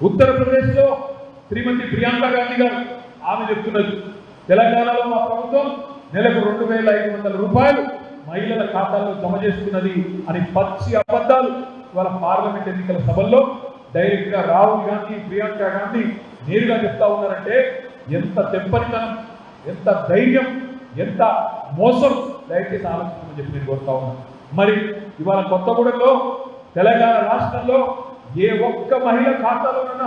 ఉత్తరప్రదేశ్ లో శ్రీమతి ప్రియాంక గాంధీ గారు ఆమె చెప్తున్నది తెలంగాణలో మా ప్రభుత్వం నెలకు 2500 రూపాయలు మహిళల ఖాతాల్లో జమ చేస్తున్నది అని పచ్చి అబద్ధాలు వాళ్ళ పార్లమెంట్ ఎన్నికల సభల్లో డైరెక్ట్ గా రాహుల్ గాంధీ ప్రియాంక గాంధీ నేరుగా చెప్తా ఉన్నారంటే ఎంత తెంపరితనం, ఎంత ధైర్యం, ఎంత మోసం దయచేసి ఆలోచించమని చెప్పి నేను కోరుతా ఉన్నాను. మరి ఇవాళ కొత్తగూడెంలో తెలంగాణ రాష్ట్రంలో ఏ ఒక్క మహిళ ఖాతాలోనన్నా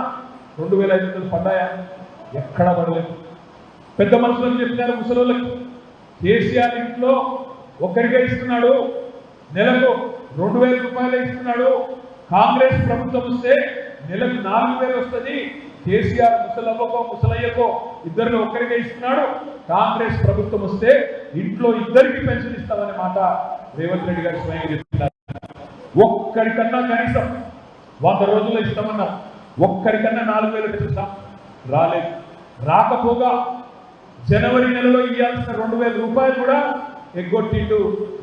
2500 పడ్డాయా? ఎక్కడా పడలేదు. పెద్ద మనుషులకు చెప్పినారు ముసలోళ్ళకి కేసీఆర్ ఇంట్లో ఒక్కరికే ఇస్తున్నాడు, నెలకు 2000 రూపాయలే ఇస్తున్నాడు. కాంగ్రెస్ ప్రభుత్వం వస్తే నెలకు 4000 వస్తుంది. కేసీఆర్ ముసలవ్వకో ముసలయ్యకో ఇద్దరిని ఒక్కరికే ఇస్తున్నాడు. కాంగ్రెస్ ప్రభుత్వం వస్తే ఇంట్లో ఇద్దరికి పెన్షన్ ఇస్తామనే మాట రేవంత్ రెడ్డి గారు స్వయంగా చెప్తున్నారు. ఒక్కరికన్నా కనీసం 100 రోజుల్లో ఇస్తామన్నారు. ఒక్కరికన్నా 4000 ఇస్తాం, రాలేదు. రాకపోగా జనవరి నెలలో ఇవ్వాల్సిన 2000 రూపాయలు కూడా ఎగ్గొట్టిండు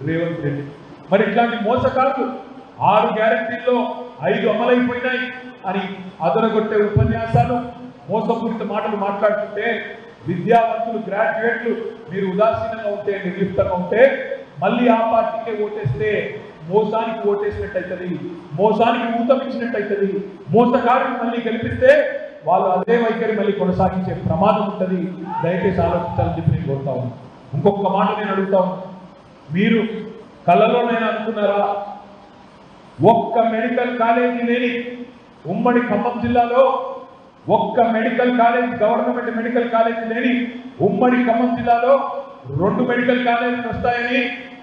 రేవంత్ రెడ్డి. మరి ఇట్లాంటి మోసకాలు 6 గ్యారెంటీల్లో 5 అమలైపోయినాయి అని అదరగొట్టే ఉపన్యాసాలు, మోసపూరిత మాటలు మాట్లాడుతుంటే విద్యావంతులు, గ్రాడ్యుయేట్లు మీరు ఉదాసీనంగా ఉంటే, నిర్లిప్తంగా ఉంటే మళ్ళీ ఆ పార్టీకే ఓటేస్తే మోసానికి ఓటేసినట్టు అవుతుంది, మోసానికి ఊతమిచ్చినట్టు అవుతుంది. మోసకారుని మళ్ళీ గెలిపిస్తే వాళ్ళు అదే వైఖరి మళ్ళీ కొనసాగించే ప్రమాదం ఉంటుంది. దయచేసి ఆలోచించాలని చెప్పి నేను కోరుతా ఉన్నాను. ఇంకొక మాట నేను అడుగుతా ఉన్నాను, మీరు కళ్ళలోనైనా అనుకున్నారా ఒక్క మెడికల్ కాలేజీ లేని ఉమ్మడి ఖమ్మం జిల్లాలో, ఒక్క medical college, government medical college లేని ఉమ్మడి ఖమ్మం జిల్లాలో 2 మెడికల్ కాలేజీలు వస్తాయని,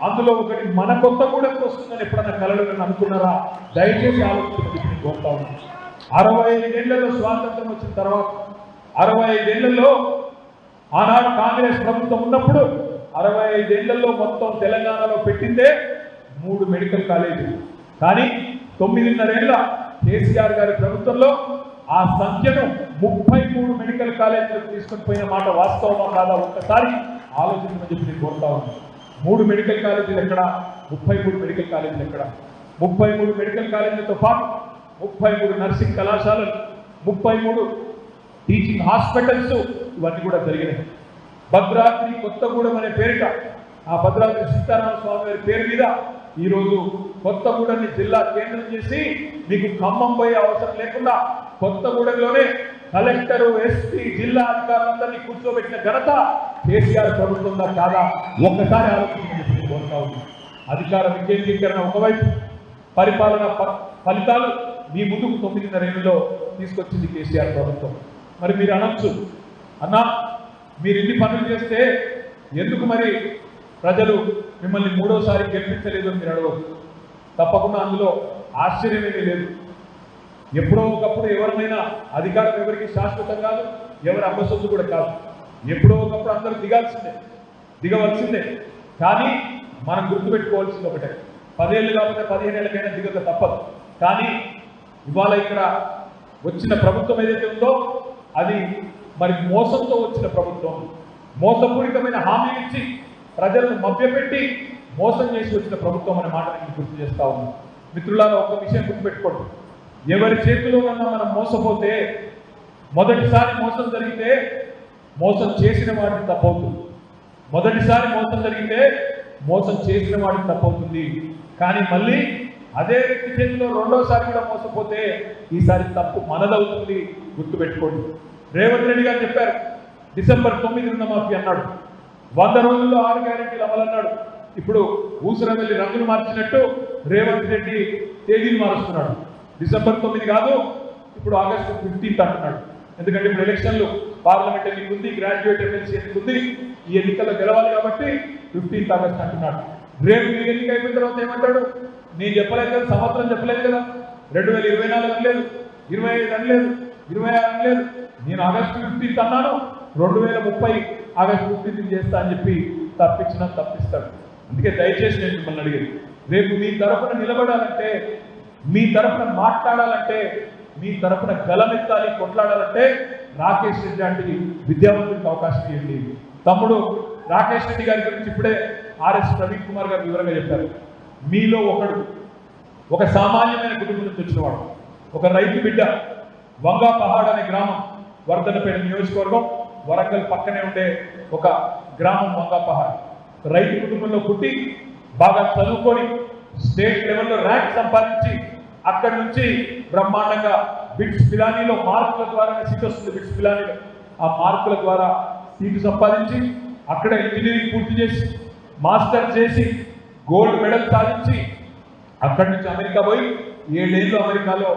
అందులో ఒకటి మన కొత్తగూడెంకి వస్తుందని ఎప్పుడన్నా కలలో అనుకున్నారా? దయచేసి ఆలోచించమని కోరుతా ఉన్నాను. 65 ఏళ్లలో స్వాతంత్రం వచ్చిన తర్వాత 65 ఏళ్లలో ఆనాడు కాంగ్రెస్ ప్రభుత్వం ఉన్నప్పుడు 65 ఏళ్లలో మొత్తం తెలంగాణలో పెట్టిందే 3 మెడికల్ కాలేజీలు. కానీ 9.5 ఏళ్ల కేసీఆర్ గారి ప్రభుత్వంలో ఆ సంఖ్యను 33 మెడికల్ కాలేజీలకు తీసుకొని పోయిన మాట వాస్తవమా కాదా ఒక్కసారి ఆలోచించమని చెప్పి నేను కోరుతా ఉన్నాను. 3 మెడికల్ కాలేజీలు ఎక్కడ? 33 మెడికల్ కాలేజీలు ఎక్కడ? 33 మెడికల్ కాలేజీలతో పాటు 33 నర్సింగ్ కళాశాలలు, 33 టీచింగ్ హాస్పిటల్స్ ఇవన్నీ కూడా జరిగినాయి. భద్రాద్రి కొత్తగూడెం అనే పేరిట, ఆ భద్రాద్రి సీతారామ స్వామి వారి పేరు మీద ఈరోజు కొత్తగూడెంని జిల్లా కేంద్రం చేసి మీకు ఖమ్మం పోయే అవసరం లేకుండా కొత్తగూడెంలోనే కలెక్టరు, ఎస్పీ, జిల్లా అధికారులందరినీ కూర్చోబెట్టిన ఘనత కేసీఆర్ ప్రభుత్వంగా కాదా? ఒక్కసారి ఆలోచించండి. కోరుతా ఉంది. అధికార వికేంద్రీకరణ ఒకవైపు, పరిపాలన ఫలితాలు మీ ముందుకు 9.5 ఏళ్లలో తీసుకొచ్చింది కేసీఆర్ ప్రభుత్వం. మరి మీరు అనొచ్చు, అన్నా మీరు ఇన్ని పనులు చేస్తే ఎందుకు మరి ప్రజలు మిమ్మల్ని 3వసారి గెలిపించలేదు అని మీరు అడగవచ్చు. తప్పకుండా అందులో ఆశ్చర్యమేమీ లేదు. ఎప్పుడో ఒకప్పుడు ఎవరినైనా అధికారం ఎవరికి శాశ్వతం కాదు, ఎవరి అమ్మసొత్తు కూడా కాదు. ఎప్పుడో ఒకప్పుడు అందరూ దిగవలసిందే. కానీ మనం గుర్తుపెట్టుకోవాల్సింది ఒకటే, 10 ఏళ్ళు కాకపోతే 15 ఏళ్ళకైనా దిగక తప్పదు. కానీ ఇవాళ ఇక్కడ వచ్చిన ప్రభుత్వం ఏదైతే ఉందో అది మరి మోసంతో వచ్చిన ప్రభుత్వం. మోసపూరితమైన హామీ ఇచ్చి ప్రజలను మభ్యపెట్టి మోసం చేసి వచ్చిన ప్రభుత్వం అనే మాట నేను గుర్తు చేస్తా ఉన్నాను. మిత్రులారా, ఒక విషయం గుర్తుపెట్టుకోండి, ఎవరి చేతిలోనన్నా మనం మోసపోతే, మొదటిసారి మోసం జరిగితే మోసం చేసిన వాడిని తప్పవుతుంది. మొదటిసారి మోసం జరిగితే మోసం చేసిన వాడిని తప్పవుతుంది. కానీ మళ్ళీ అదే వ్యక్తి చేతిలో 2వసారి కూడా మోసపోతే ఈసారి తప్పు మనదవుతుంది. గుర్తుపెట్టుకోండి. రేవంత్ రెడ్డి గారు చెప్పారు డిసెంబర్ 9 రుణమాఫీ అన్నాడు, 100 రోజుల్లో 6 గ్యారెంటీలు అమలన్నాడు. ఇప్పుడు ఊసరం వెళ్ళి రంగులు మార్చినట్టు రేవంత్ రెడ్డి తేదీని మారుస్తున్నాడు. డిసెంబర్ 9 కాదు, ఇప్పుడు ఆగస్టు 15 అంటున్నాడు. ఎందుకంటే ఇప్పుడు ఎలక్షన్లు, పార్లమెంట్ ఎన్నిక ఉంది, గ్రాడ్యుయేట్ ఎమ్మెల్సీ ఎన్నిక ఉంది. ఈ ఎన్నికల్లో గెలవాలి కాబట్టి 15 ఆగస్టు అంటున్నాడు. రేపు ఈ ఎన్నిక అయిపోయిన తర్వాత ఏమంటాడు? నేను చెప్పలేదు కదా, సంవత్సరం చెప్పలేదు కదా, 2024 అనలేదు, 25 అనలేదు, 26 అనలేదు, నేను ఆగస్టు 15 అన్నాను, 2030 ఆగస్టు 15 చేస్తా అని చెప్పి తప్పిస్తాడు. అందుకే దయచేసి నేను మిమ్మల్ని అడిగేది, రేపు మీ తరఫున నిలబడాలంటే, మీ తరఫున మాట్లాడాలంటే, మీ తరఫున గలమెత్తాలి, కొట్లాడాలంటే రాకేష్ రెడ్డి లాంటి విద్యావంతుడికి అవకాశం ఇవ్వండి. తమ్ముడు రాకేష్ రెడ్డి గారి గురించి ఇప్పుడే ఆర్ఎస్ ప్రవీణ్ కుమార్ గారు వివరంగా చెప్పారు. మీలో ఒకడు, ఒక సామాన్యమైన కుటుంబం నుంచి వచ్చినవాడు, ఒక రైతు బిడ్డ, వంగా పహాడ్ అనే గ్రామం, వర్ధనపేట నియోజకవర్గం, వరంగల్ పక్కనే ఉండే ఒక గ్రామం వంగా పహాడ్. రైతు కుటుంబంలో పుట్టి బాగా చదువుకొని స్టేట్ లెవెల్లో ర్యాంక్ సంపాదించి అక్కడి నుంచి బ్రహ్మాండంగా బిట్స్ పిలానీలో మార్కుల ద్వారా సీట్ వస్తుంది. బిట్స్ పిలానీలో ఆ మార్కుల ద్వారా సీటు సంపాదించి అక్కడ ఇంజనీరింగ్ పూర్తి చేసి మాస్టర్ చేసి గోల్డ్ మెడల్ సాధించి అక్కడి నుంచి అమెరికా పోయి 7 ఏళ్ళు అమెరికాలో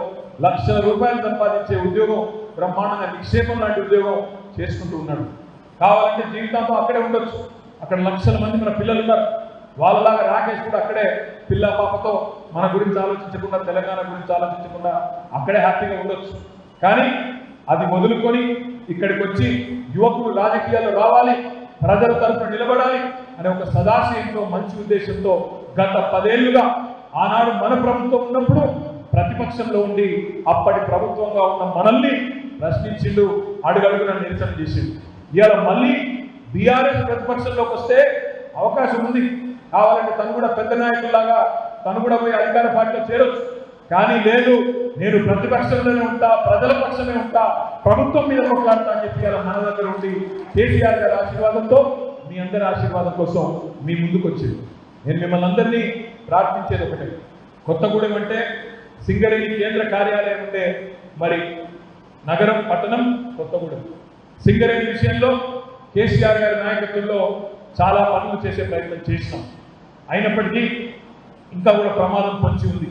లక్షల రూపాయలు సంపాదించే ఉద్యోగం, బ్రహ్మాండంగా నిక్షేపం లాంటి ఉద్యోగం చేసుకుంటూ ఉన్నాడు. కావాలంటే జీవితాంతం అక్కడే ఉండొచ్చు. అక్కడ లక్షల మంది మన పిల్లలు ఉన్నారు. వాళ్ళలాగా రాకేష్ కూడా అక్కడే పిల్ల పాపతో మన గురించి ఆలోచించకుండా, తెలంగాణ గురించి ఆలోచించకుండా అక్కడే హ్యాపీగా ఉండొచ్చు. కానీ అది మొదలుకొని ఇక్కడికి వచ్చి యువకులు రాజకీయాల్లో రావాలి, ప్రజల తరఫున నిలబడాలి అనే ఒక సదాశయంతో, మంచి ఉద్దేశంతో గత 10 ఏళ్లుగా ఆనాడు మన ప్రభుత్వం ఉన్నప్పుడు ప్రతిపక్షంలో ఉండి అప్పటి ప్రభుత్వంగా ఉన్న మనల్ని ప్రశ్నించిండు, అడుగడుగున నిరసన చేసిండు. ఇవాళ మళ్ళీ బీఆర్ఎస్ ప్రతిపక్షంలోకి వస్తే అవకాశం ఉంది. కావాలంటే తను కూడా పెద్ద నాయకుల్లాగా తను కూడా పోయి అధికార పార్టీలో చేరొచ్చు. కానీ లేదు, నేను ప్రతిపక్షంలోనే ఉంటా, ప్రజల పక్షమే ఉంటా, ప్రభుత్వం మీద కొట్లాడతా అని చెప్పి ఇలా మన దగ్గర ఉండి కేసీఆర్ గారి ఆశీర్వాదంతో, మీ అందరి ఆశీర్వాదం కోసం మీ ముందుకు వచ్చింది. నేను మిమ్మల్ని అందరినీ ప్రార్థించేది ఒకటే, కొత్తగూడెం అంటే సింగరేణి కేంద్ర కార్యాలయం ఉండే మరి నగరం, పట్టణం కొత్తగూడెం. సింగరేణి విషయంలో కేసీఆర్ గారి నాయకత్వంలో చాలా పనులు చేసే ప్రయత్నం చేసినాం. అయినప్పటికీ ఇంకా కూడా ప్రమాదం పొంచి ఉంది.